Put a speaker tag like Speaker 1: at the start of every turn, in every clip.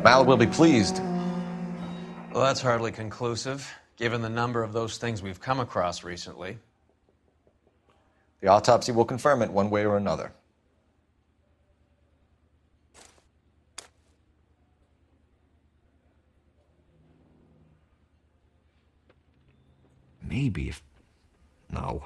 Speaker 1: Mal will be pleased.
Speaker 2: Well, that's hardly conclusive, given the number of those things we've come across recently.
Speaker 1: The autopsy will confirm it one way or another. Maybe if... No.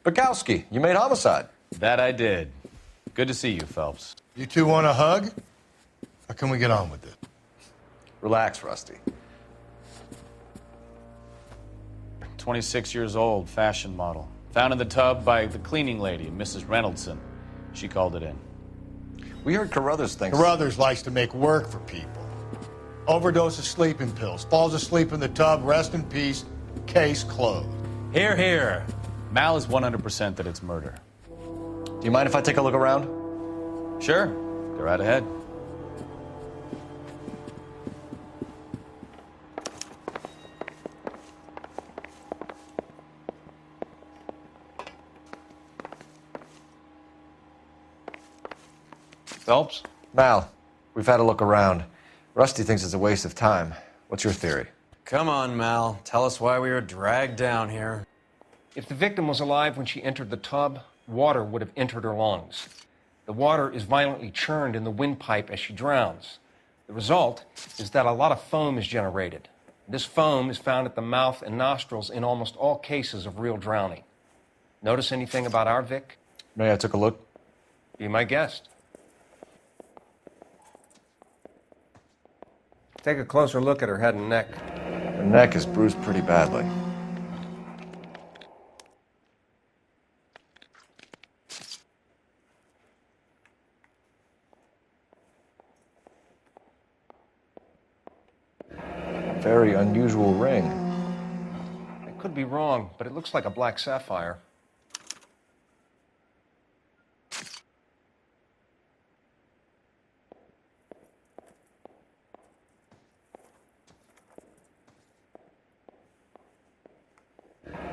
Speaker 1: Bukowski, you made homicide.
Speaker 2: That I did. Good to see you, Phelps.
Speaker 3: You two want a hug? Or can we get on with it?
Speaker 1: Relax, Rusty.
Speaker 2: 26 years old, fashion model. Found in the tub by the cleaning lady, Mrs. Reynoldson. She called it in.
Speaker 1: We heard Carruthers thinks...
Speaker 3: Carruthers likes to make work for people. Overdose of sleeping pills. Falls asleep in the tub. Rest in peace. Case closed.
Speaker 2: Here, here. Mal is 100% that it's murder.
Speaker 1: Do you mind if I take a look around?
Speaker 2: Sure. Go right ahead. Phelps?
Speaker 1: Mal, we've had a look around. Rusty thinks it's a waste of time. What's your theory?
Speaker 2: Come on, Mal. Tell us why we were dragged down here.
Speaker 4: If the victim was alive when she entered the tub, water would have entered her lungs. The water is violently churned in the windpipe as she drowns. The result is that a lot of foam is generated. This foam is found at the mouth and nostrils in almost all cases of real drowning. Notice anything about our Vic?
Speaker 1: May I took a look?
Speaker 4: Be my guest. Take a closer look at her head and neck.
Speaker 1: Her neck is bruised pretty badly. Very unusual ring.
Speaker 4: I could be wrong, but it looks like a black sapphire.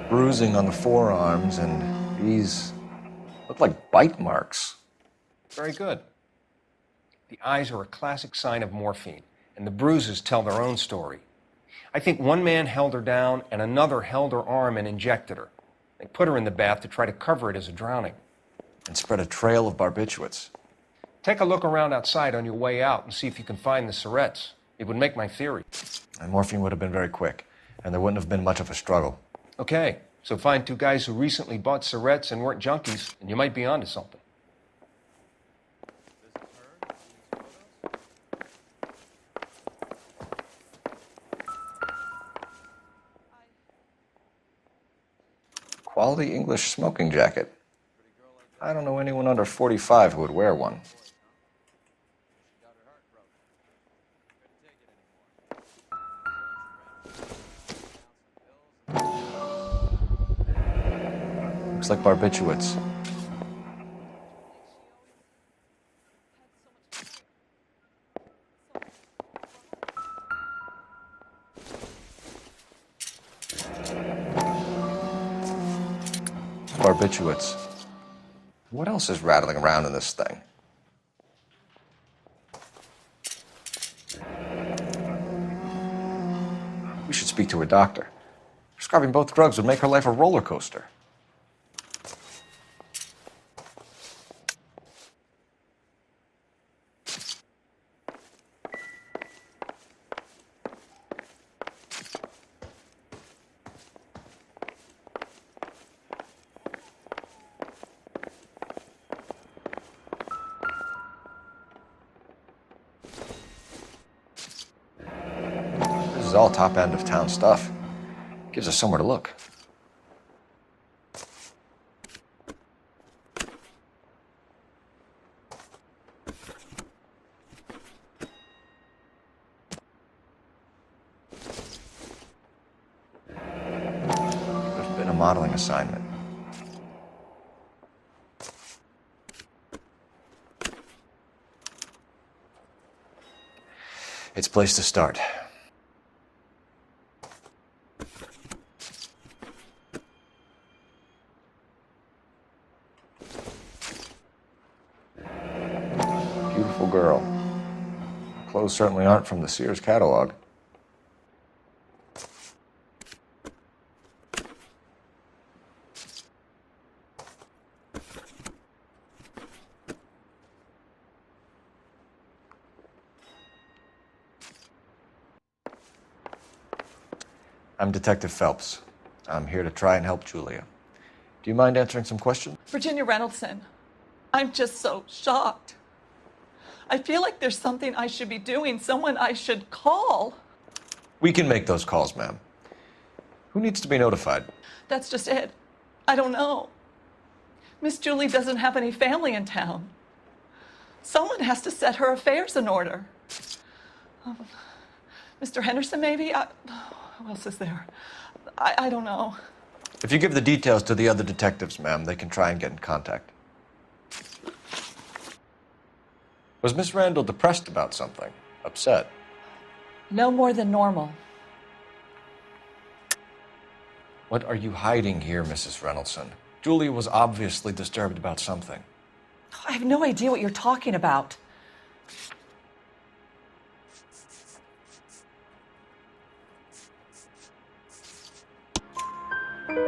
Speaker 1: Bruising on the forearms, and these look like bite marks.
Speaker 4: Very good. The eyes are a classic sign of morphine, and the bruises tell their own story. I think one man held her down and another held her arm and injected her. They put her in the bath to try to cover it as a drowning.
Speaker 1: And spread a trail of barbiturates.
Speaker 4: Take a look around outside on your way out and see if you can find the syrettes. It would make my theory.
Speaker 1: And morphine would have been very quick, and there wouldn't have been much of a struggle.
Speaker 4: Okay, so find two guys who recently bought syrettes and weren't junkies, and you might be onto something.
Speaker 1: Quality English smoking jacket. I don't know anyone under 45 who would wear one. Looks like barbiturates. Barbiturates. What else is rattling around in this thing? We should speak to a doctor. Prescribing both drugs would make her life a roller coaster. This is all top end of town stuff. Gives us somewhere to look. There's been a modeling assignment. It's a place to start. Beautiful girl. Clothes certainly aren't from the Sears catalog. I'm Detective Phelps. I'm here to try and help Julia. Do you mind answering some questions?
Speaker 5: Virginia Reynoldson, I'm just so shocked. I feel like there's something I should be doing, someone I should call.
Speaker 1: We can make those calls, ma'am. Who needs to be notified?
Speaker 5: That's just it. I don't know. Miss Julie doesn't have any family in town. Someone has to set her affairs in order. Mr. Henderson, maybe? Who else is there? I don't know.
Speaker 1: If you give the details to the other detectives, ma'am, they can try and get in contact. Was Miss Randall depressed about something? Upset?
Speaker 5: No more than normal.
Speaker 1: What are you hiding here, Mrs. Reynoldson? Julia was obviously disturbed about something.
Speaker 5: I have no idea what you're talking about.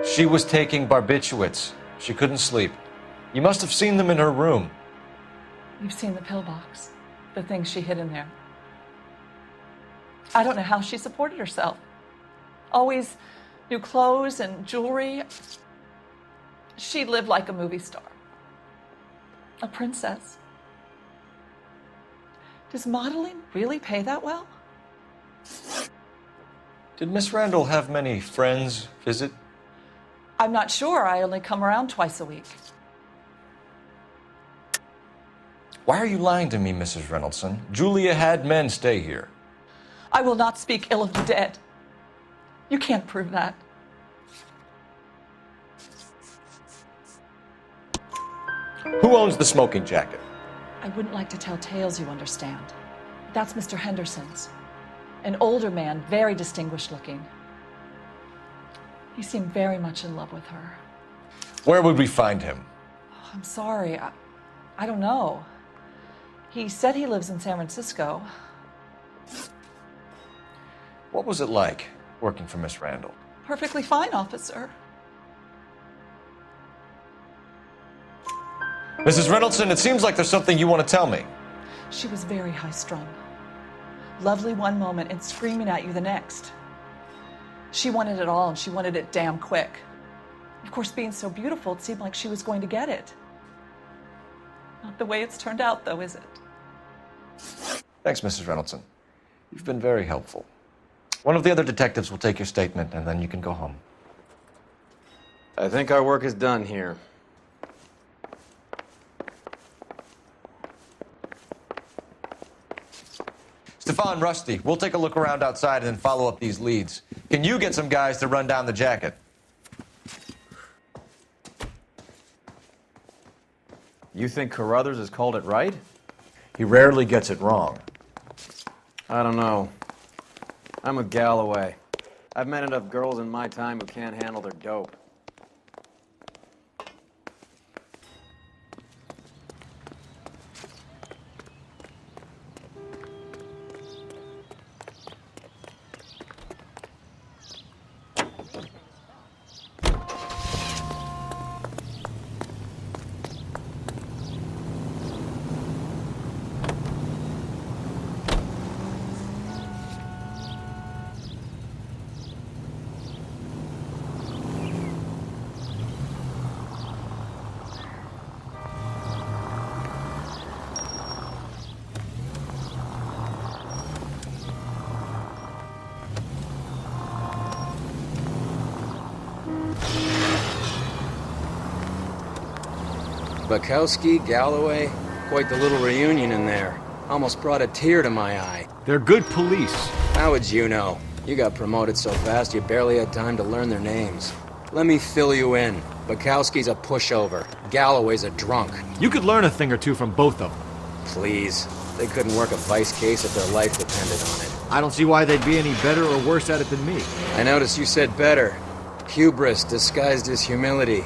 Speaker 1: She was taking barbiturates. She couldn't sleep. You must have seen them in her room.
Speaker 5: You've seen the pillbox, the things she hid in there. I don't know how she supported herself. Always new clothes and jewelry. She lived like a movie star. A princess. Does modeling really pay that well?
Speaker 1: Did Miss Randall have many friends visit?
Speaker 5: I'm not sure. I only come around twice a week.
Speaker 1: Why are you lying to me, Mrs. Reynoldson? Julia had men stay here.
Speaker 5: I will not speak ill of the dead. You can't prove that.
Speaker 1: Who owns the smoking jacket?
Speaker 5: I wouldn't like to tell tales, you understand. That's Mr. Henderson's. An older man, very distinguished looking. He seemed very much in love with her.
Speaker 1: Where would we find him?
Speaker 5: Oh, I'm sorry. I don't know. He said he lives in San Francisco.
Speaker 1: What was it like working for Miss Randall?
Speaker 5: Perfectly fine, officer.
Speaker 1: Mrs. Reynoldson, it seems like there's something you want to tell me.
Speaker 5: She was very high-strung. Lovely one moment and screaming at you the next. She wanted it all, and she wanted it damn quick. Of course, being so beautiful, it seemed like she was going to get it. Not the way it's turned out, though, is it?
Speaker 1: Thanks, Mrs. Reynoldson. You've been very helpful. One of the other detectives will take your statement, and then you can go home.
Speaker 6: I think our work is done here.
Speaker 1: Stefan, Rusty, we'll take a look around outside and then follow up these leads. Can you get some guys to run down the jacket?
Speaker 6: You think Carruthers has called it right?
Speaker 1: He rarely gets it wrong.
Speaker 6: I don't know. I'm with Galloway. I've met enough girls in my time who can't handle their dope. Bukowski, Galloway, quite the little reunion in there. Almost brought a tear to my eye.
Speaker 7: They're good police.
Speaker 6: How would you know? You got promoted so fast you barely had time to learn their names. Let me fill you in. Bukowski's a pushover. Galloway's a drunk.
Speaker 7: You could learn a thing or two from both of them.
Speaker 6: Please. They couldn't work a vice case if their life depended on it.
Speaker 7: I don't see why they'd be any better or worse at it than me.
Speaker 6: I noticed you said better. Hubris disguised as humility.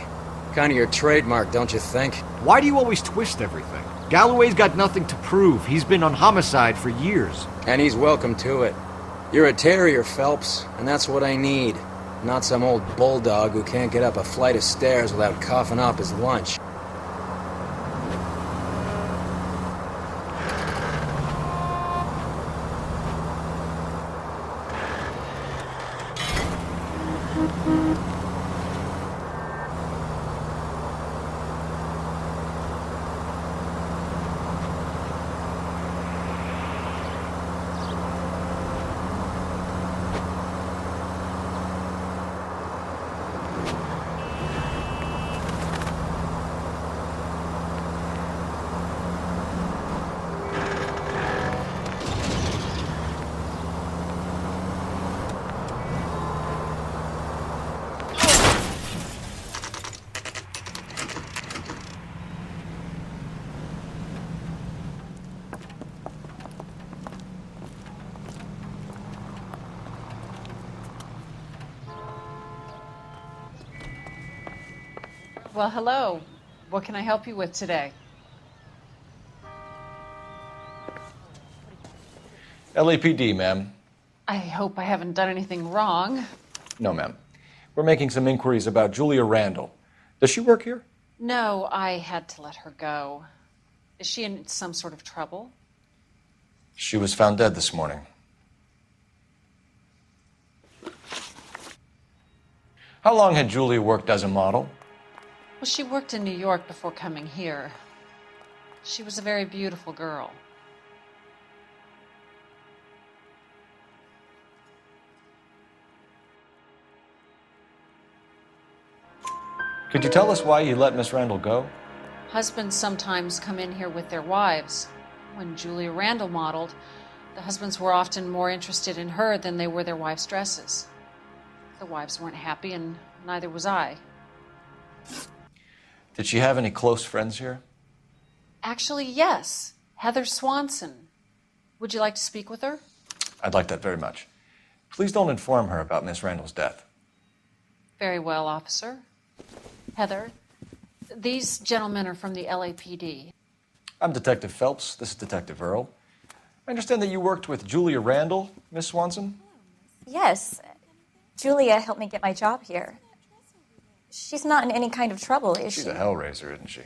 Speaker 6: Kind of your trademark, don't you think?
Speaker 7: Why do you always twist everything? Galloway's got nothing to prove. He's been on homicide for years.
Speaker 6: And he's welcome to it. You're a terrier, Phelps, and that's what I need. Not some old bulldog who can't get up a flight of stairs without coughing up his lunch.
Speaker 8: Well, hello. What can I help you with today?
Speaker 1: LAPD, ma'am.
Speaker 8: I hope I haven't done anything wrong.
Speaker 1: No, ma'am. We're making some inquiries about Julia Randall. Does she work here?
Speaker 8: No, I had to let her go. Is she in some sort of trouble?
Speaker 1: She was found dead this morning. How long had Julia worked as a model?
Speaker 8: Well, she worked in New York before coming here. She was a very beautiful girl.
Speaker 1: Could you tell us why you let Miss Randall go?
Speaker 8: Husbands sometimes come in here with their wives. When Julia Randall modeled, the husbands were often more interested in her than they were their wives' dresses. The wives weren't happy, and neither was I.
Speaker 1: Did she have any close friends here?
Speaker 8: Actually, yes. Heather Swanson. Would you like to speak with her?
Speaker 1: I'd like that very much. Please don't inform her about Miss Randall's death.
Speaker 8: Very well, officer. Heather, these gentlemen are from the LAPD.
Speaker 1: I'm Detective Phelps. This is Detective Earl. I understand that you worked with Julia Randall, Miss Swanson?
Speaker 9: Yes. Julia helped me get my job here. She's not in any kind of trouble, is she?
Speaker 1: She's a hellraiser, isn't she?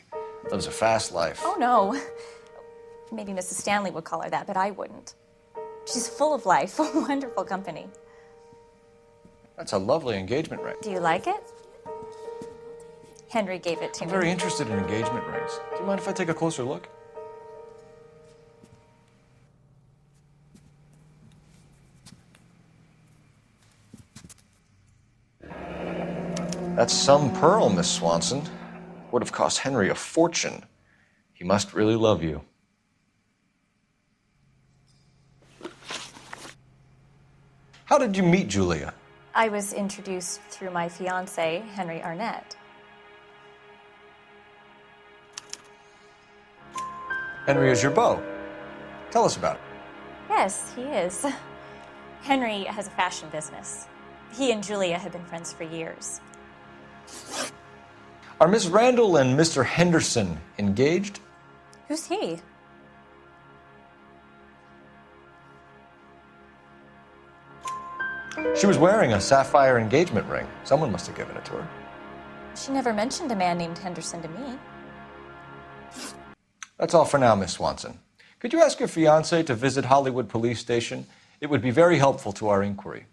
Speaker 1: Lives a fast life.
Speaker 9: Oh, no. Maybe Mrs. Stanley would call her that, but I wouldn't. She's full of life, a wonderful company.
Speaker 1: That's a lovely engagement ring.
Speaker 9: Do you like it? Henry gave it to
Speaker 1: I'm
Speaker 9: me.
Speaker 1: very interested in engagement rings. Do you mind if I take a closer look? That's some pearl, Miss Swanson. Would have cost Henry a fortune. He must really love you. How did you meet Julia?
Speaker 9: I was introduced through my fiancé, Henry Arnett.
Speaker 1: Henry is your beau. Tell us about it.
Speaker 9: Yes, he is. Henry has a fashion business. He and Julia have been friends for years.
Speaker 1: Are Miss Randall and Mr. Henderson engaged?
Speaker 9: Who's he?
Speaker 1: She was wearing a sapphire engagement ring. Someone must have given it to her.
Speaker 9: She never mentioned a man named Henderson to me.
Speaker 1: That's all for now, Miss Swanson. Could you ask your fiancé to visit Hollywood Police Station? It would be very helpful to our inquiry.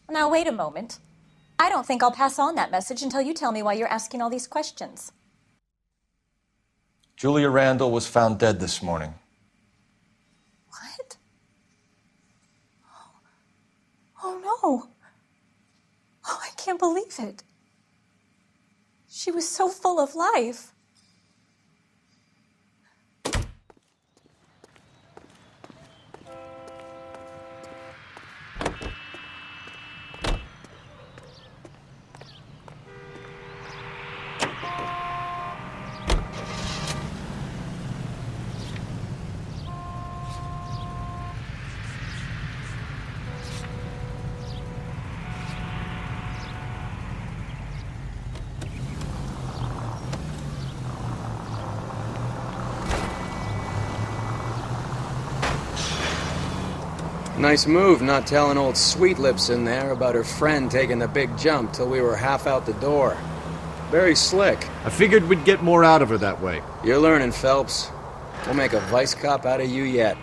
Speaker 9: Now, wait a moment. I don't think I'll pass on that message until you tell me why you're asking all these questions.
Speaker 1: Julia Randall was found dead this morning.
Speaker 9: What? Oh, no. Oh, I can't believe it. She was so full of life.
Speaker 6: Nice move not telling old Sweet Lips in there about her friend taking the big jump till we were half out the door. Very slick.
Speaker 7: I figured we'd get more out of her that way.
Speaker 6: You're learning, Phelps. We'll make a vice cop out of you yet.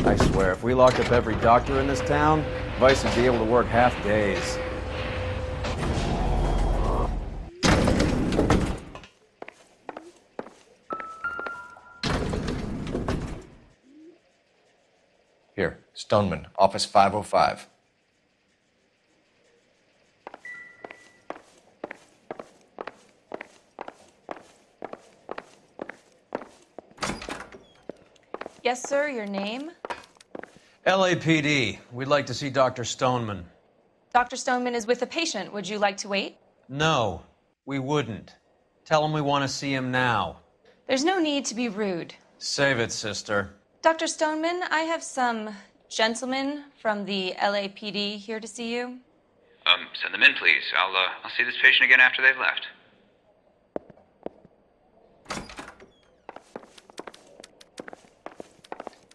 Speaker 10: I swear, if we locked up every doctor in this town, Vice would be able to work half days.
Speaker 1: Here, Stoneman, office 505.
Speaker 11: Yes, sir, your name?
Speaker 12: LAPD. We'd like to see Dr. Stoneman.
Speaker 11: Dr. Stoneman is with a patient. Would you like to wait?
Speaker 12: No, we wouldn't. Tell him we want to see him now.
Speaker 11: There's no need to be rude.
Speaker 12: Save it, sister.
Speaker 11: Dr. Stoneman, I have some gentlemen from the LAPD here to see you.
Speaker 13: Send them in, please. I'll see this patient again after they've left.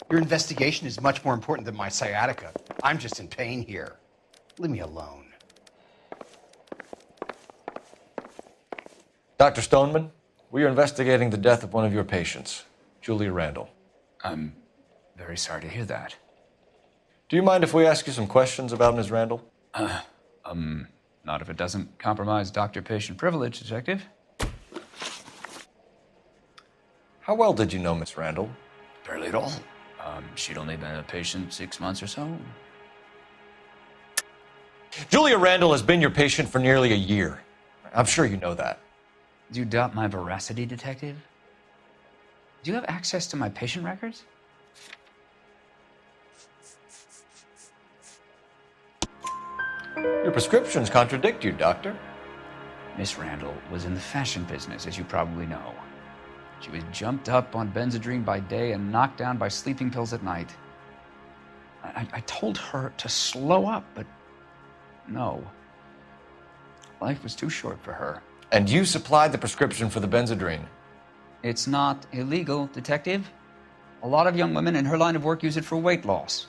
Speaker 14: Your investigation is much more important than my sciatica. I'm just in pain here. Leave me alone.
Speaker 1: Dr. Stoneman, we are investigating the death of one of your patients, Julia Randall.
Speaker 13: I'm very sorry to hear that.
Speaker 1: Do you mind if we ask you some questions about Ms. Randall?
Speaker 13: Not if it doesn't compromise doctor-patient privilege, Detective.
Speaker 1: How well did you know Miss Randall?
Speaker 13: Barely at all. She'd only been a patient 6 months or so.
Speaker 1: Julia Randall has been your patient for nearly a year. I'm sure you know that.
Speaker 13: Do you doubt my veracity, Detective? Do you have access to my patient records?
Speaker 1: Your prescriptions contradict you, Doctor.
Speaker 13: Miss Randall was in the fashion business, as you probably know. She was jumped up on Benzedrine by day and knocked down by sleeping pills at night. I told her to slow up, but no. Life was too short for her.
Speaker 1: And you supplied the prescription for the Benzedrine.
Speaker 13: It's not illegal, Detective. A lot of young women in her line of work use it for weight loss.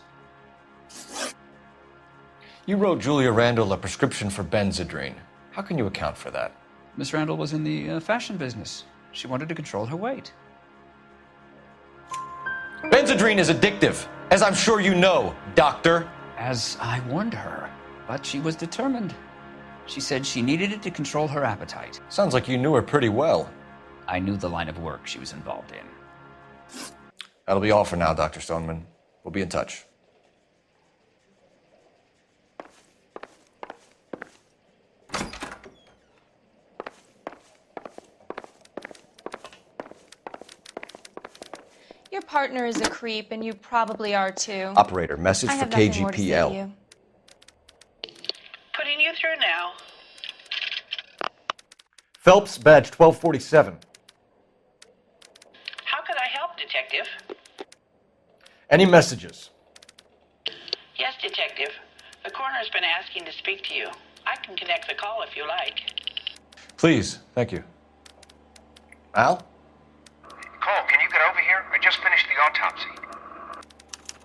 Speaker 1: You wrote Julia Randall a prescription for Benzedrine. How can you account for that?
Speaker 13: Miss Randall was in the fashion business. She wanted to control her weight.
Speaker 1: Benzedrine is addictive, as I'm sure you know, Doctor.
Speaker 13: As I warned her, but she was determined. She said she needed it to control her appetite.
Speaker 1: Sounds like you knew her pretty well.
Speaker 13: I knew the line of work she was involved in.
Speaker 1: That'll be all for now, Dr. Stoneman. We'll be in touch.
Speaker 11: Your partner is a creep, and you probably are too.
Speaker 1: Operator, message
Speaker 11: I
Speaker 1: for
Speaker 11: have nothing more to say to
Speaker 1: KGPL.
Speaker 11: you.
Speaker 15: Putting you through now.
Speaker 7: Phelps, badge 1247.
Speaker 15: How could I help, Detective?
Speaker 7: Any messages?
Speaker 15: Yes, Detective. The coroner's been asking to speak to you. I can connect the call if you like.
Speaker 1: Please, thank you. Al?
Speaker 16: Cole, can you get over here? I just finished the autopsy.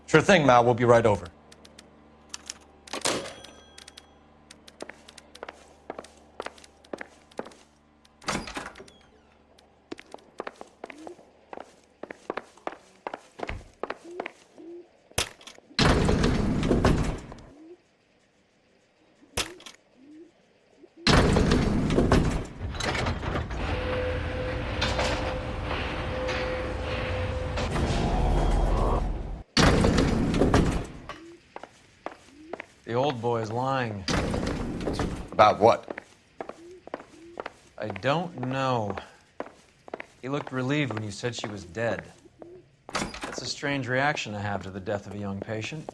Speaker 1: Sure thing, Mal. We'll be right over.
Speaker 12: old boy is lying.
Speaker 1: About what?
Speaker 12: I don't know. He looked relieved when you said she was dead. That's a strange reaction to have to the death of a young patient.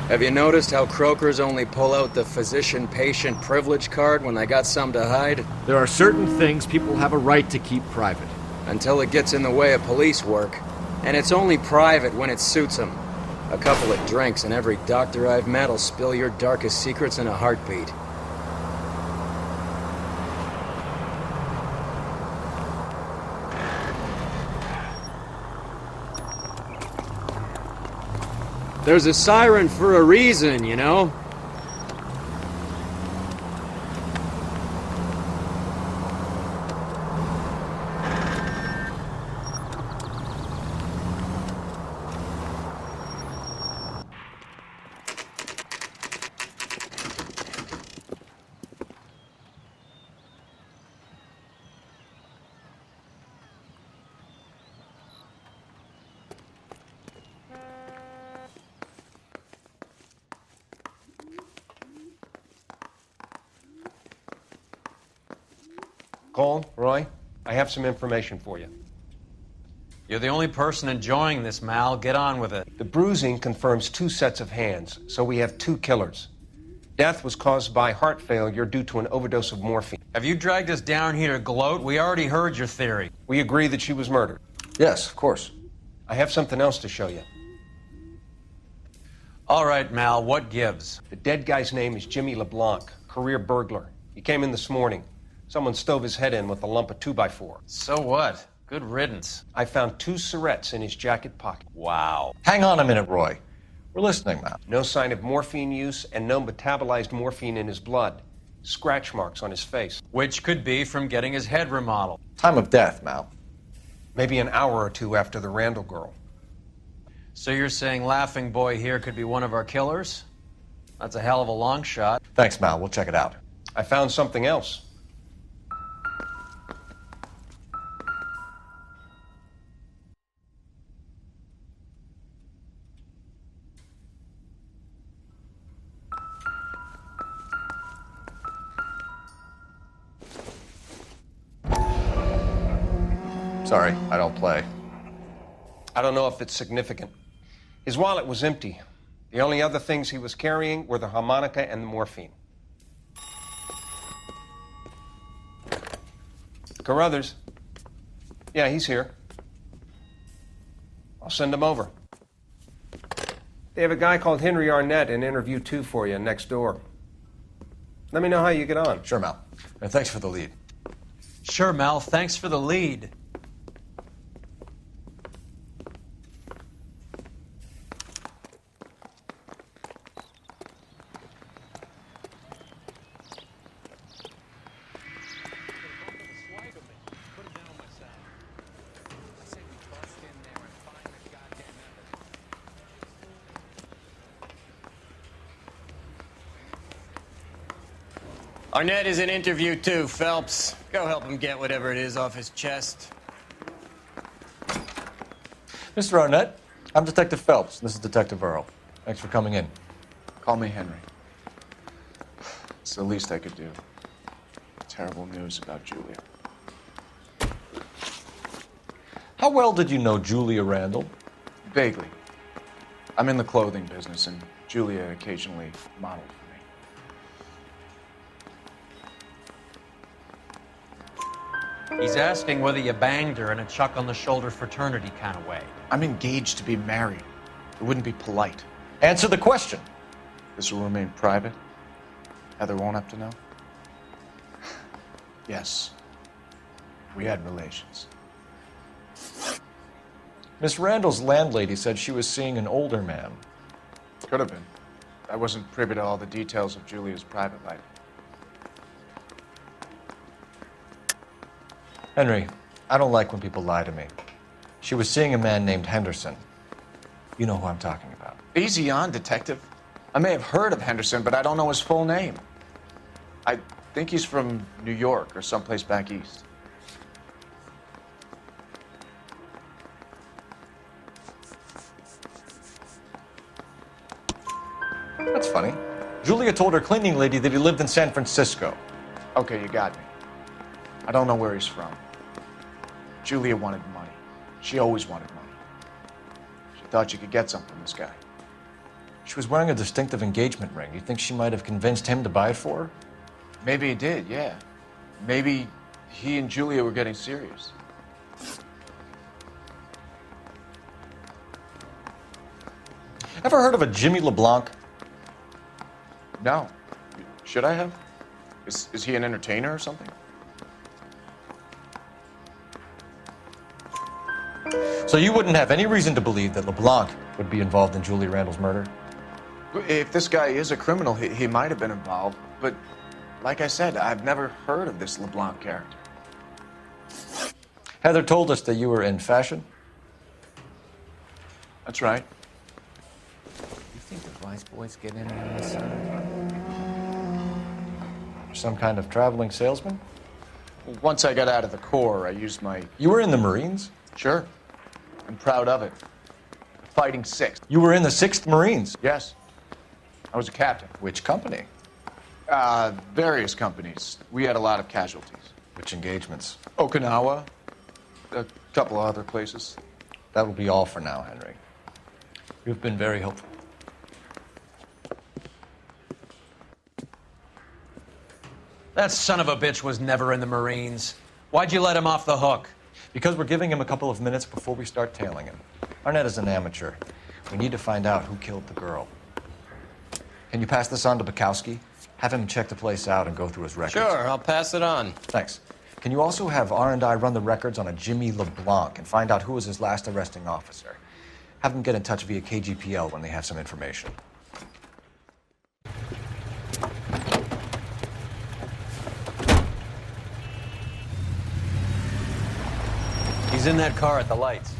Speaker 6: Have you noticed how croakers only pull out the physician-patient privilege card when they got something to hide?
Speaker 7: There are certain things people have a right to keep private.
Speaker 6: Until it gets in the way of police work. And it's only private when it suits them. A couple of drinks and every doctor I've met will spill your darkest secrets in a heartbeat. There's a siren for a reason, you know?
Speaker 4: Cole, Roy, I have some information for you.
Speaker 12: You're the only person enjoying this, Mal. Get on with it.
Speaker 4: The bruising confirms 2 sets of hands, so we have 2 killers. Death was caused by heart failure due to an overdose of morphine.
Speaker 12: Have you dragged us down here to gloat? We already heard your theory.
Speaker 4: We agree that she was murdered.
Speaker 1: Yes, of course.
Speaker 4: I have something else to show you.
Speaker 12: All right, Mal, what gives?
Speaker 4: The dead guy's name is Jimmy LeBlanc, career burglar. He came in this morning. Someone stove his head in with a lump of 2x4.
Speaker 12: So what? Good riddance.
Speaker 4: I found 2 syrettes in his jacket pocket.
Speaker 12: Wow.
Speaker 1: Hang on a minute, Roy. We're listening now.
Speaker 4: No sign of morphine use and no metabolized morphine in his blood. Scratch marks on his face.
Speaker 12: Which could be from getting his head remodeled.
Speaker 1: Time of death, Mal.
Speaker 4: Maybe an hour or 2 after the Randall girl.
Speaker 12: So you're saying Laughing Boy here could be one of our killers? That's a hell of a long shot.
Speaker 1: Thanks, Mal. We'll check it out.
Speaker 4: I found something else.
Speaker 1: Sorry, I don't play.
Speaker 4: I don't know if it's significant. His wallet was empty. The only other things he was carrying were the harmonica and the morphine. Carruthers. Yeah, he's here. I'll send him over. They have a guy called Henry Arnett in interview 2 for you next door. Let me know how you get on.
Speaker 1: Sure, Mal. And thanks for the lead.
Speaker 12: Sure, Mal. Thanks for the lead.
Speaker 17: Arnett is in interview 2, Phelps. Go help him get whatever it is off his chest.
Speaker 1: Mr. Arnett, I'm Detective Phelps. This is Detective Earl. Thanks for coming in.
Speaker 18: Call me Henry. It's the least I could do. Terrible news about Julia.
Speaker 1: How well did you know Julia Randall?
Speaker 18: Vaguely. I'm in the clothing business, and Julia occasionally modeled for me.
Speaker 12: He's asking whether you banged her in a chuck-on-the-shoulder fraternity kind of way.
Speaker 18: I'm engaged to be married. It wouldn't be polite.
Speaker 1: Answer the question.
Speaker 18: This will remain private? Heather won't have to know? Yes. We had relations.
Speaker 1: Miss Randall's landlady said she was seeing an older man.
Speaker 18: Could have been. I wasn't privy to all the details of Julia's private life.
Speaker 1: Henry, I don't like when people lie to me. She was seeing a man named Henderson. You know who I'm talking about.
Speaker 18: Easy on, Detective. I may have heard of Henderson, but I don't know his full name. I think he's from New York or someplace back east.
Speaker 1: That's funny. Julia told her cleaning lady that he lived in San Francisco.
Speaker 18: Okay, you got me. I don't know where he's from. Julia wanted money. She always wanted money. She thought she could get something from this guy.
Speaker 1: She was wearing a distinctive engagement ring. You think she might have convinced him to buy it for her?
Speaker 18: Maybe he did, yeah. Maybe he and Julia were getting serious.
Speaker 1: Ever heard of a Jimmy LeBlanc?
Speaker 18: No. Should I have? Is he an entertainer or something?
Speaker 1: So you wouldn't have any reason to believe that LeBlanc would be involved in Julia Randall's murder?
Speaker 18: If this guy is a criminal, he might have been involved. But like I said, I've never heard of this LeBlanc character.
Speaker 1: Heather told us that you were in fashion.
Speaker 18: That's right.
Speaker 13: You think the wise boys get in on this side?
Speaker 1: Some kind of traveling salesman?
Speaker 18: Once I got out of the Corps, I used my...
Speaker 1: You were in the Marines?
Speaker 18: Sure. I'm proud of it. Fighting 6th.
Speaker 1: You were in the 6th Marines?
Speaker 18: Yes. I was a captain.
Speaker 1: Which company?
Speaker 18: Various companies. We had a lot of casualties.
Speaker 1: Which engagements?
Speaker 18: Okinawa. A couple of other places.
Speaker 1: That will be all for now, Henry. You've been very helpful.
Speaker 12: That son of a bitch was never in the Marines. Why'd you let him off the hook?
Speaker 1: Because we're giving him a couple of minutes before we start tailing him. Arnett is an amateur. We need to find out who killed the girl. Can you pass this on to Bukowski? Have him check the place out and go through his records.
Speaker 17: Sure, I'll pass it on.
Speaker 1: Thanks. Can you also have R&I run the records on a Jimmy LeBlanc and find out who was his last arresting officer? Have them get in touch via KGPL when they have some information.
Speaker 12: He's in that car at the lights.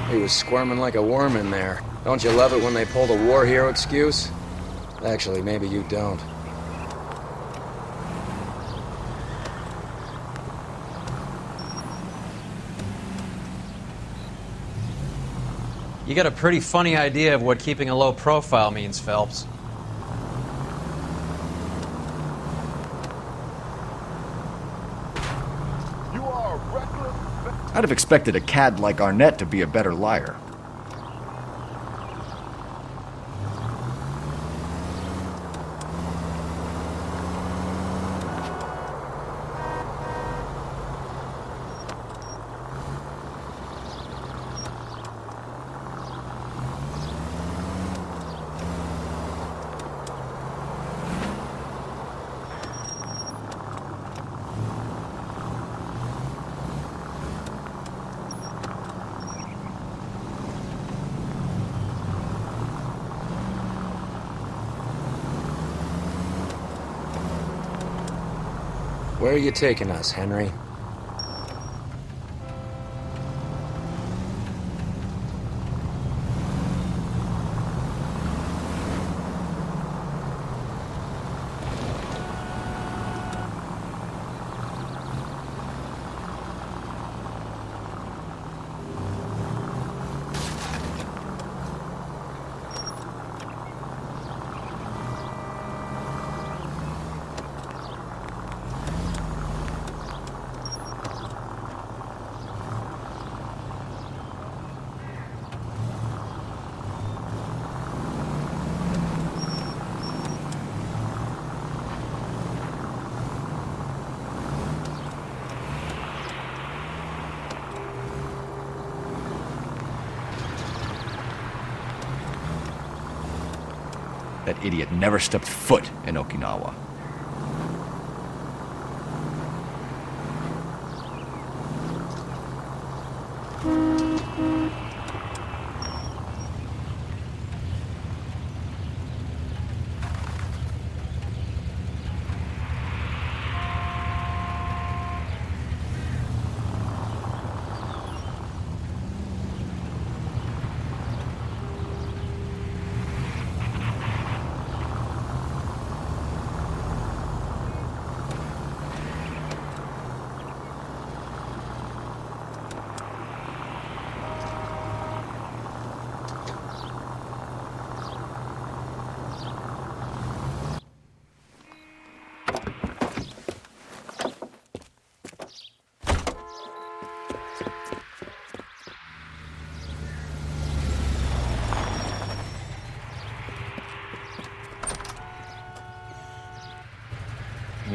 Speaker 6: He was squirming like a worm in there. Don't you love it when they pull the war hero excuse? Actually, maybe you don't.
Speaker 12: You got a pretty funny idea of what keeping a low profile means, Phelps.
Speaker 7: I'd have expected a cad like Arnett to be a better liar.
Speaker 6: Where are you taking us, Henry?
Speaker 7: That idiot never stepped foot in Okinawa.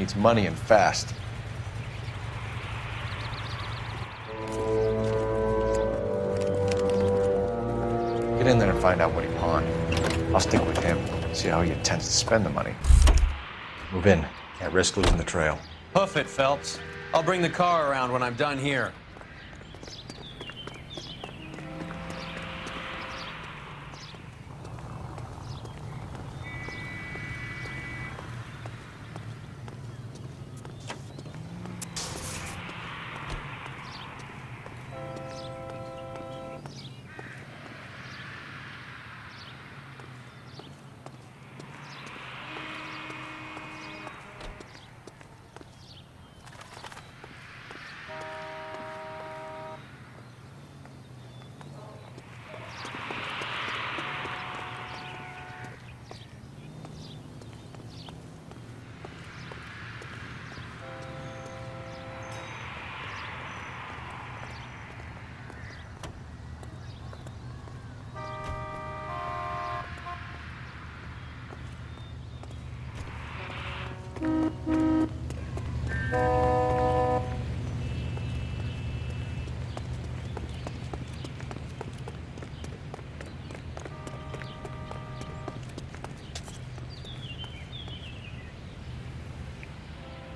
Speaker 1: needs money and fast. Get in there and find out what he pawned. I'll stick with him, see how he intends to spend the money. Move in. Can't risk losing the trail.
Speaker 12: Hoof it, Phelps. I'll bring the car around when I'm done here.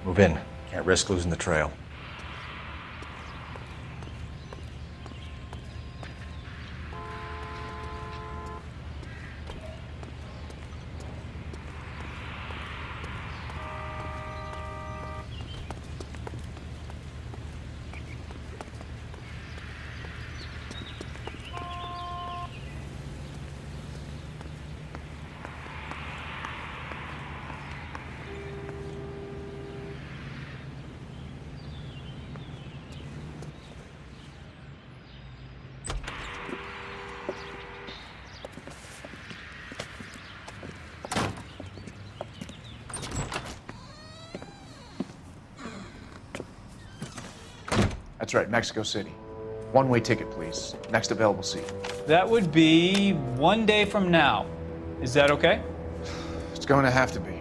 Speaker 1: Move in. Can't risk losing the trail.
Speaker 18: That's right, Mexico City. One-way ticket, please. Next available seat.
Speaker 19: That would be 1 day from now. Is that okay?
Speaker 18: It's going to have to be.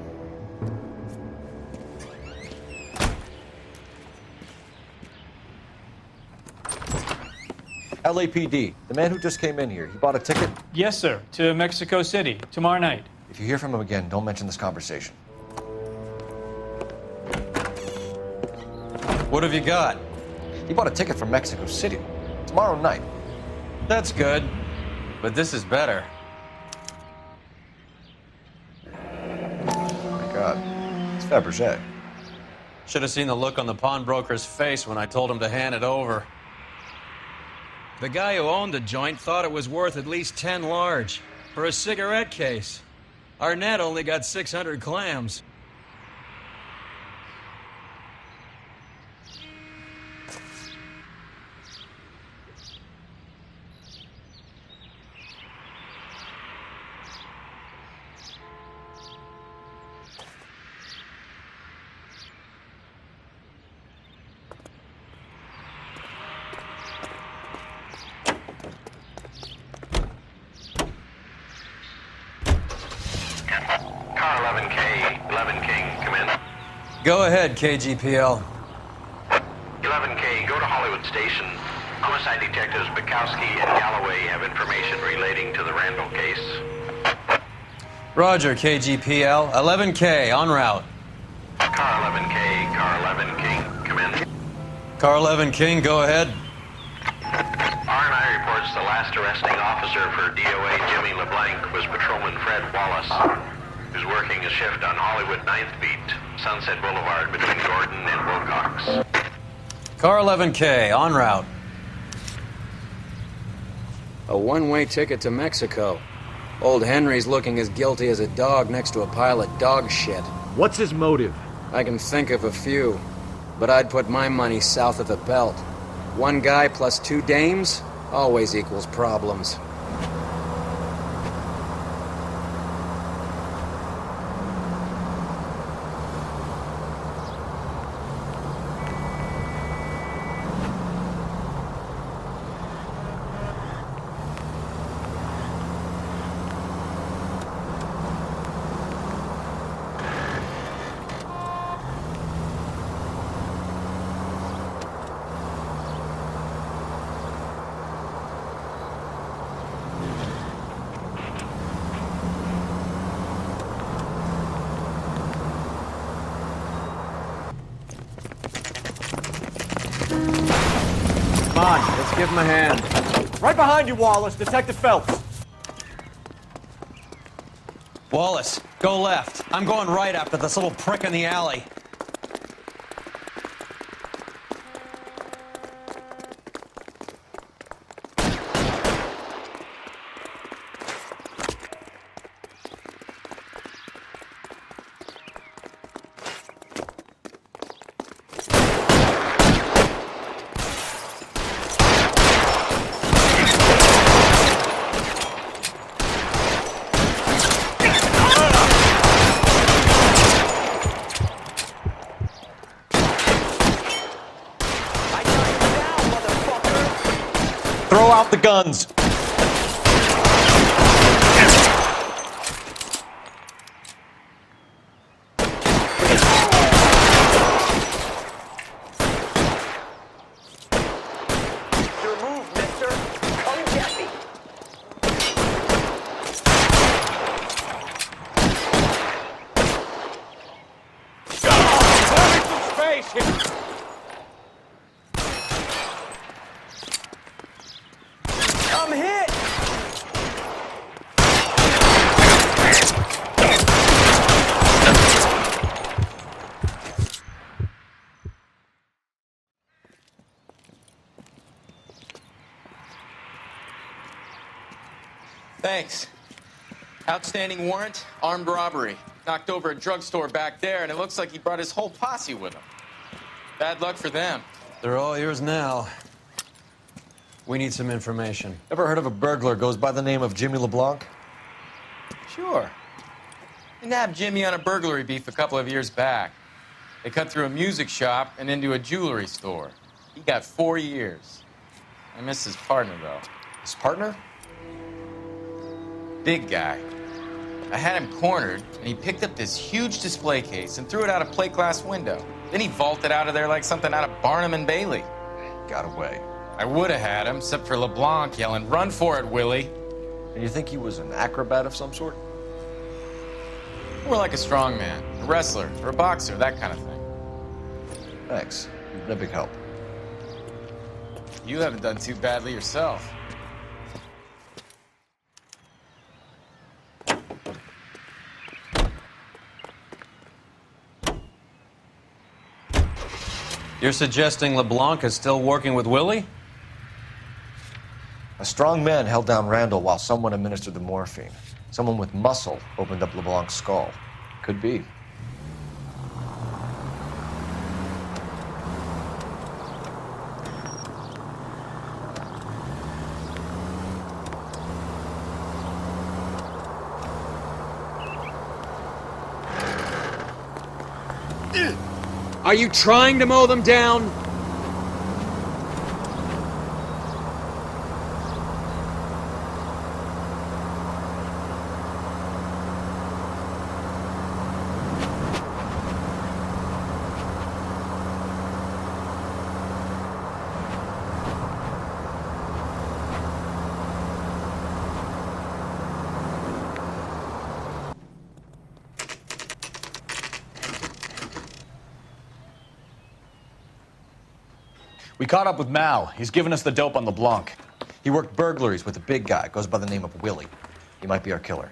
Speaker 1: LAPD, the man who just came in here, he bought a ticket?
Speaker 19: Yes, sir. To Mexico City, tomorrow night.
Speaker 1: If you hear from him again, don't mention this conversation.
Speaker 12: What have you got?
Speaker 1: He bought a ticket from Mexico City. Tomorrow night.
Speaker 12: That's good. But this is better.
Speaker 1: Oh my God. It's Fabergé.
Speaker 12: Should have seen the look on the pawnbroker's face when I told him to hand it over.
Speaker 6: The guy who owned the joint thought it was worth at least 10 large for a cigarette case. Arnett only got 600 clams.
Speaker 16: Car 11K, 11 King, come in.
Speaker 12: Go ahead, KGPL.
Speaker 16: 11K, go to Hollywood Station. Homicide detectives Bukowski and Galloway have information relating to the Randall case.
Speaker 12: Roger, KGPL. 11K, en route.
Speaker 16: Car 11K, car 11 King, come in.
Speaker 12: Car 11 King, go ahead.
Speaker 16: R&I reports the last arresting officer for DOA Jimmy LeBlanc was Patrolman Fred Wallace, who's working a shift on Hollywood 9th Beat, Sunset Boulevard between Gordon and Wilcox.
Speaker 12: Car 11K, en route.
Speaker 6: A one-way ticket to Mexico. Old Henry's looking as guilty as a dog next to a pile of dog shit.
Speaker 7: What's his motive?
Speaker 6: I can think of a few, but I'd put my money south of the belt. One guy plus 2 dames always equals problems.
Speaker 10: Come on, let's give him a hand.
Speaker 18: Right behind you, Wallace. Detective Phelps.
Speaker 17: Wallace, go left. I'm going right after this little prick in the alley.
Speaker 1: Throw out the guns.
Speaker 17: Your move, mister. Come get me.
Speaker 18: Space here.
Speaker 17: I'm hit. Thanks. Outstanding warrant, armed robbery. Knocked over a drugstore back there, and it looks like he brought his whole posse with him. Bad luck for them.
Speaker 12: They're all yours now. We need some information.
Speaker 1: Ever heard of a burglar goes by the name of Jimmy LeBlanc?
Speaker 17: Sure. They nabbed Jimmy on a burglary beef a couple of years back. They cut through a music shop and into a jewelry store. He got 4 years. I miss his partner, though.
Speaker 1: His partner?
Speaker 17: Big guy. I had him cornered, and he picked up this huge display case and threw it out a plate glass window. Then he vaulted out of there like something out of Barnum and Bailey.
Speaker 1: Got away.
Speaker 17: I would have had him, except for LeBlanc yelling, "Run for it, Willie!"
Speaker 1: And you think he was an acrobat of some sort?
Speaker 17: More like a strongman, a wrestler, or a boxer, that kind of thing.
Speaker 1: Thanks. You've been a big help.
Speaker 17: You haven't done too badly yourself.
Speaker 12: You're suggesting LeBlanc is still working with Willie?
Speaker 1: A strong man held down Randall while someone administered the morphine. Someone with muscle opened up LeBlanc's skull. Could be.
Speaker 6: Are you trying to mow them down?
Speaker 1: We caught up with Mao. He's given us the dope on LeBlanc. He worked burglaries with a big guy. Goes by the name of Willie. He might be our killer.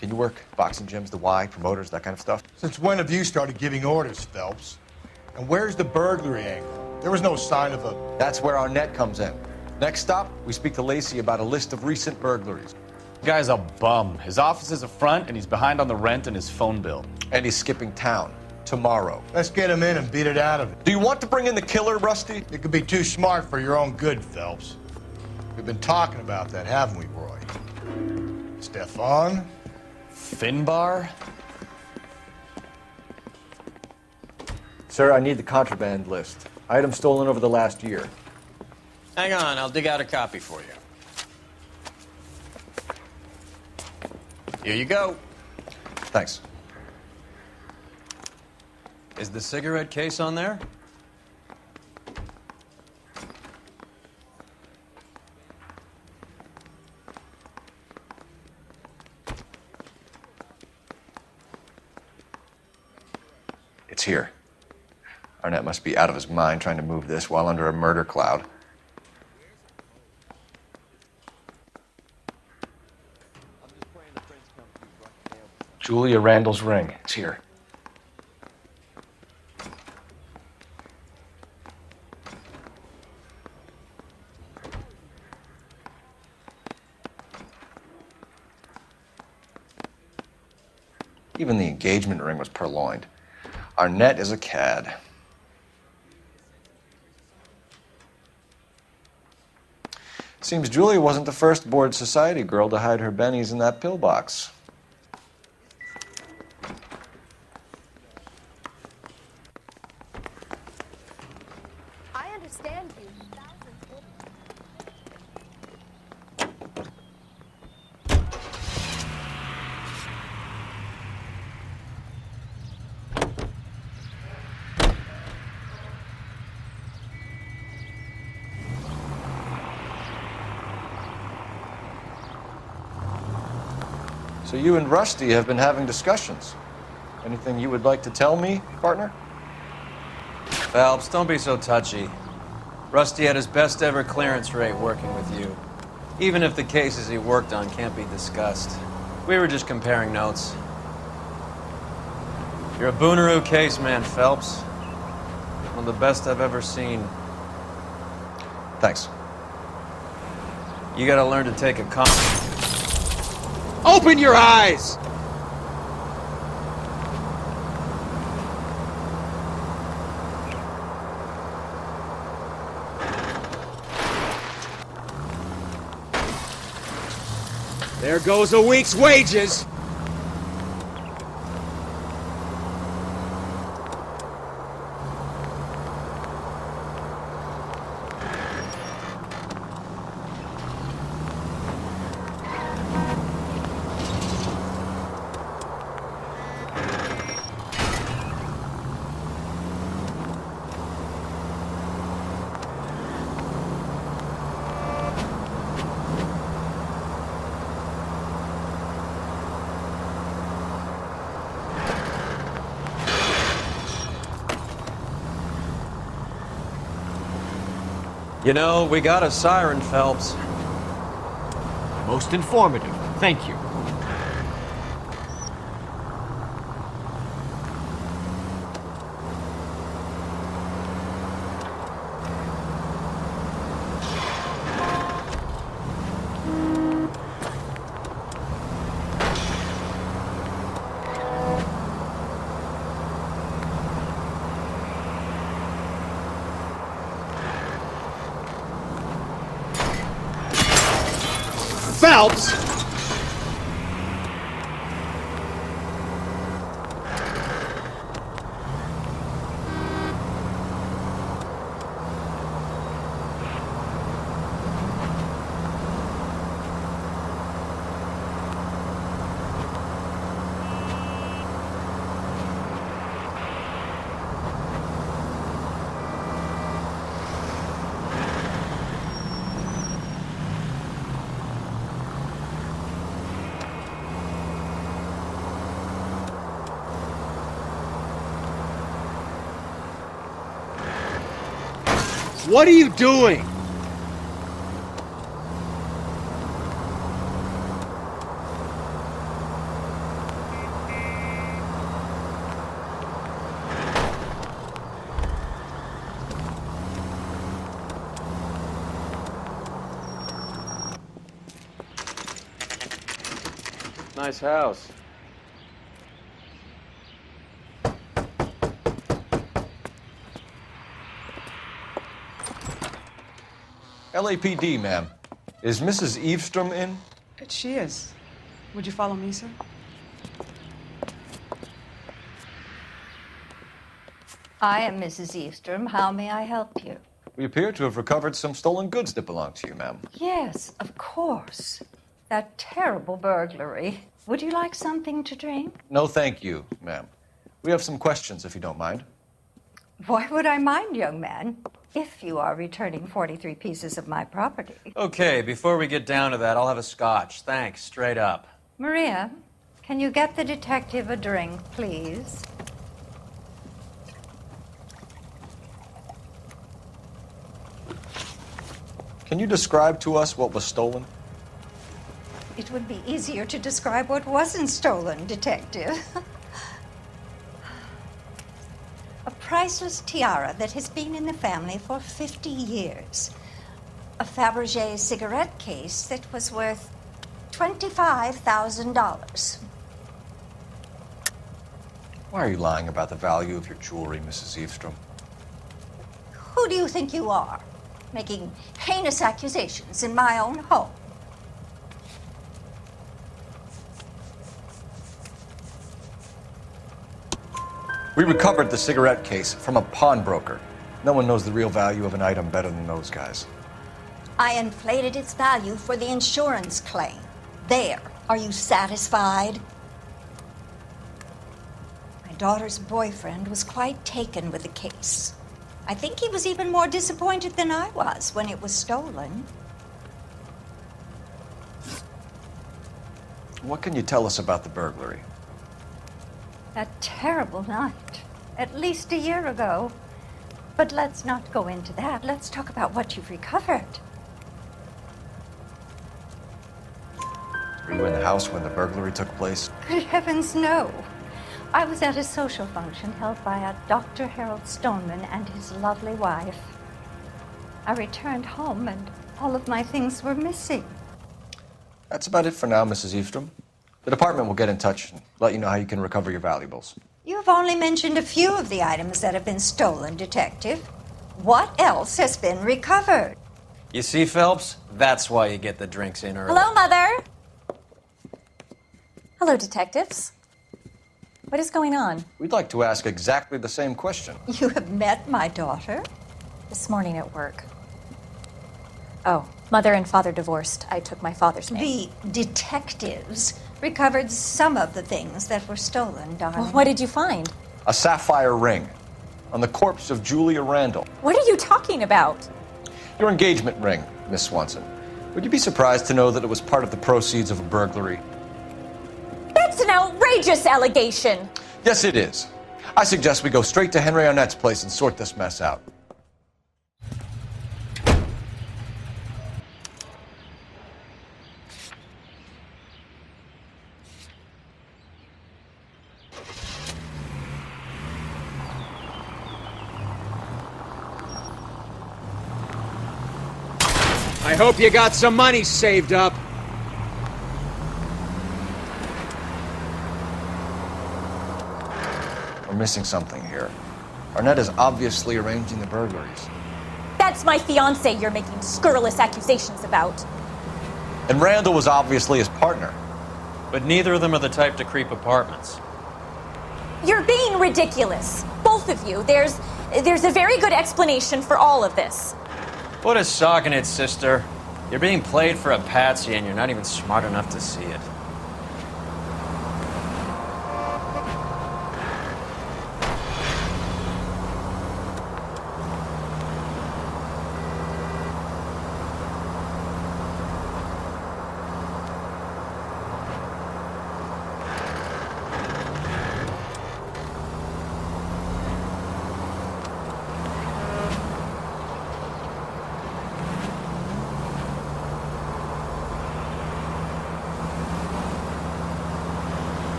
Speaker 1: Can you work boxing gyms, the Y, promoters, that kind of stuff?
Speaker 3: Since when have you started giving orders, Phelps? And where's the burglary angle? There was no sign of a...
Speaker 1: That's where our net comes in. Next stop, we speak to Lacey about a list of recent burglaries.
Speaker 2: The guy's a bum. His office is a front, and he's behind on the rent and his phone bill.
Speaker 1: And he's skipping town. Tomorrow.
Speaker 3: Let's get him in and beat it out of it.
Speaker 1: Do you want to bring in the killer, Rusty?
Speaker 3: You could be too smart for your own good, Phelps. We've been talking about that, haven't we, Roy? Stefan?
Speaker 2: Finbar?
Speaker 1: Sir, I need the contraband list. Items stolen over the last year.
Speaker 17: Hang on, I'll dig out a copy for you. Here you go.
Speaker 1: Thanks.
Speaker 12: Is the cigarette case on there?
Speaker 1: It's here. Arnett must be out of his mind trying to move this while under a murder cloud.
Speaker 4: Julia Randall's ring. It's here.
Speaker 1: Even the engagement ring was purloined. Arnett is a cad. Seems Julia wasn't the first bored society girl to hide her bennies in that pillbox.
Speaker 9: I understand you.
Speaker 1: So you and Rusty have been having discussions. Anything you would like to tell me, partner?
Speaker 12: Phelps, don't be so touchy. Rusty had his best ever clearance rate working with you. Even if the cases he worked on can't be discussed. We were just comparing notes. You're a Booneroo case man, Phelps. One of the best I've ever seen.
Speaker 1: Thanks.
Speaker 12: You gotta learn to take a
Speaker 6: Open your eyes! There goes a week's wages!
Speaker 12: You know, we got a siren, Phelps.
Speaker 7: Most informative. Thank you.
Speaker 6: Phelps! What are you doing?
Speaker 12: Nice house.
Speaker 1: LAPD, ma'am. Is Mrs. Eavestrom in?
Speaker 20: She is. Would you follow me, sir?
Speaker 21: I am Mrs. Eavestrom. How may I help you?
Speaker 1: We appear to have recovered some stolen goods that belong to you, ma'am.
Speaker 21: Yes, of course. That terrible burglary. Would you like something to drink?
Speaker 1: No, thank you, ma'am. We have some questions, if you don't mind.
Speaker 21: Why would I mind, young man, if you are returning 43 pieces of my property?
Speaker 12: Okay, before we get down to that, I'll have a scotch. Thanks, straight up.
Speaker 21: Maria, can you get the detective a drink, please?
Speaker 1: Can you describe to us what was stolen?
Speaker 21: It would be easier to describe what wasn't stolen, Detective. A priceless tiara that has been in the family for 50 years. A Fabergé cigarette case that was worth $25,000.
Speaker 1: Why are you lying about the value of your jewelry, Mrs. Eavestrom?
Speaker 21: Who do you think you are, making heinous accusations in my own home?
Speaker 1: We recovered the cigarette case from a pawnbroker. No one knows the real value of an item better than those guys.
Speaker 21: I inflated its value for the insurance claim. There. Are you satisfied? My daughter's boyfriend was quite taken with the case. I think he was even more disappointed than I was when it was stolen.
Speaker 1: What can you tell us about the burglary?
Speaker 21: That terrible night, at least a year ago. But let's not go into that. Let's talk about what you've recovered.
Speaker 1: Were you in the house when the burglary took place?
Speaker 21: Good heavens, no. I was at a social function held by a Dr. Harold Stoneman and his lovely wife. I returned home and all of my things were missing.
Speaker 1: That's about it for now, Mrs. Eavestrom. The department will get in touch and let you know how you can recover your valuables.
Speaker 21: You have only mentioned a few of the items that have been stolen, Detective. What else has been recovered?
Speaker 12: You see, Phelps? That's why you get the drinks in early.
Speaker 9: Hello, Mother. Hello, detectives. What is going on?
Speaker 1: We'd like to ask exactly the same question.
Speaker 21: You have met my daughter?
Speaker 9: This morning at work. Oh, mother and father divorced. I took my father's name.
Speaker 21: The detectives recovered some of the things that were stolen, darling.
Speaker 9: Well, what did you find?
Speaker 1: A sapphire ring on the corpse of Julia Randall.
Speaker 9: What are you talking about?
Speaker 1: Your engagement ring, Miss Swanson. Would you be surprised to know that it was part of the proceeds of a burglary?
Speaker 9: That's an outrageous allegation.
Speaker 1: Yes, it is. I suggest we go straight to Henry Arnett's place and sort this mess out.
Speaker 6: I hope you got some money saved up.
Speaker 1: We're missing something here. Arnett is obviously arranging the burglaries.
Speaker 9: That's my fiance you're making scurrilous accusations about.
Speaker 1: And Randall was obviously his partner.
Speaker 12: But neither of them are the type to creep apartments.
Speaker 9: You're being ridiculous. Both of you. There's a very good explanation for all of this.
Speaker 12: Put a sock in it, sister. You're being played for a patsy and you're not even smart enough to see it.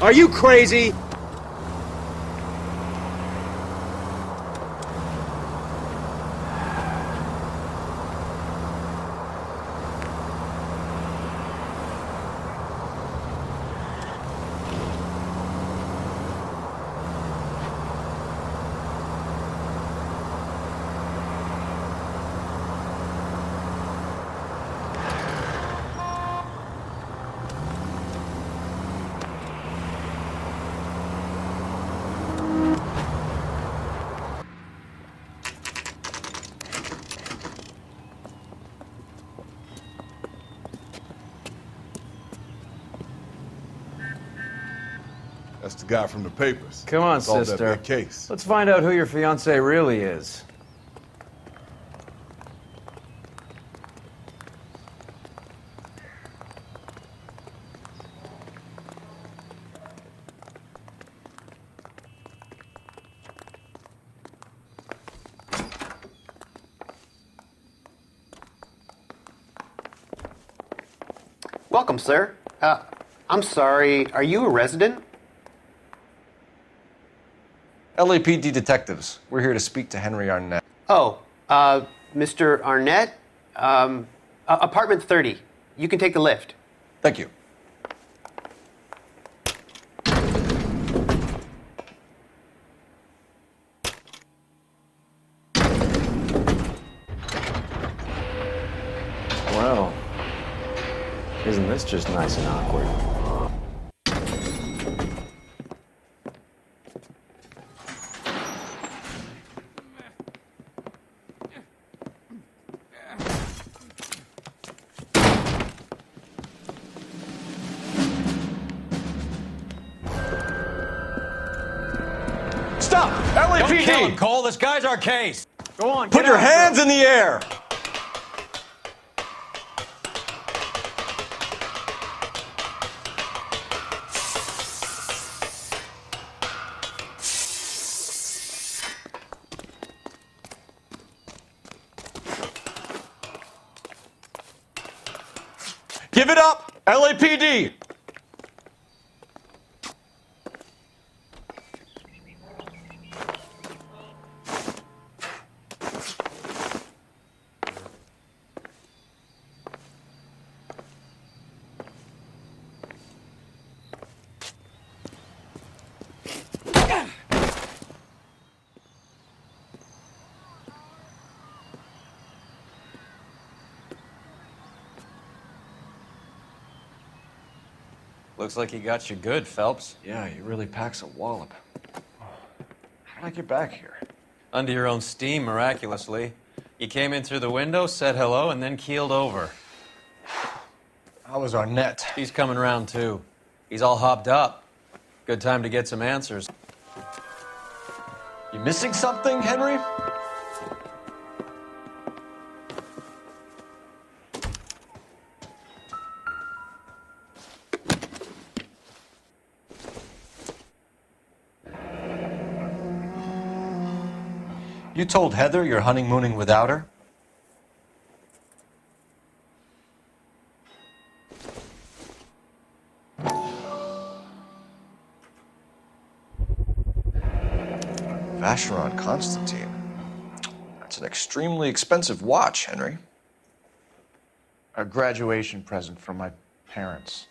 Speaker 6: Are you crazy?
Speaker 5: That's the guy from the papers.
Speaker 12: Come on,
Speaker 5: Solved that
Speaker 12: sister.
Speaker 5: big case.
Speaker 12: Let's find out who your fiance really is.
Speaker 22: Welcome, sir. I'm sorry, are you a resident?
Speaker 1: LAPD detectives. We're here to speak to Henry Arnett.
Speaker 22: Oh, Mr. Arnett? Apartment 30. You can take the lift.
Speaker 1: Thank you.
Speaker 12: Well, isn't this just nice and awkward?
Speaker 1: Stop! LAPD!
Speaker 2: Don't kill him, Cole. This guy's our case.
Speaker 12: Go on,
Speaker 1: Put your hands in the air! Give it up! LAPD!
Speaker 12: Looks like he got you good, Phelps.
Speaker 1: Yeah, he really packs a wallop. How did I get back here?
Speaker 12: Under your own steam, miraculously. You came in through the window, said hello, and then keeled over.
Speaker 1: How was Arnett?
Speaker 12: He's coming round, too. He's all hopped up. Good time to get some answers.
Speaker 1: You missing something, Henry? You told Heather you're honeymooning without her? Vacheron Constantine. That's an extremely expensive watch, Henry.
Speaker 18: A graduation present from my parents.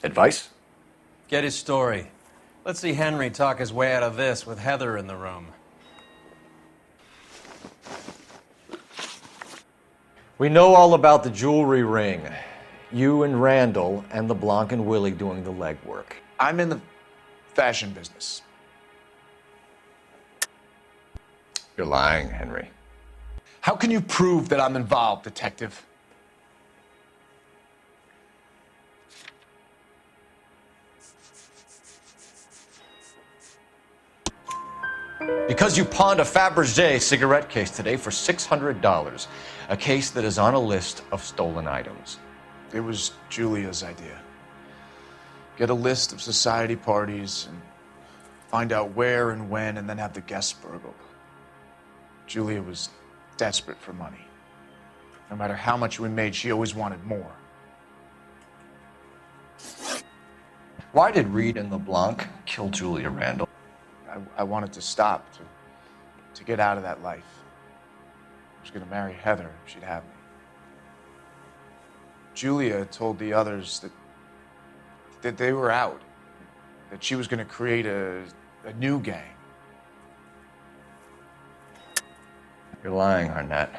Speaker 1: Advice?
Speaker 12: Get his story. Let's see Henry talk his way out of this with Heather in the room.
Speaker 1: We know all about the jewelry ring. You and Randall and LeBlanc and Willie doing the legwork.
Speaker 18: I'm in the fashion business.
Speaker 1: You're lying, Henry.
Speaker 18: How can you prove that I'm involved, detective?
Speaker 1: Because you pawned a Fabergé cigarette case today for $600. A case that is on a list of stolen items.
Speaker 18: It was Julia's idea. Get a list of society parties and find out where and when, and then have the guests burgled. Julia was desperate for money. No matter how much we made, she always wanted more.
Speaker 1: Why did Reed and LeBlanc kill Julia Randall?
Speaker 18: I wanted to stop, to get out of that life. I was going to marry Heather if she'd have me. Julia told the others that they were out, that she was going to create a new gang.
Speaker 1: You're lying, Arnett.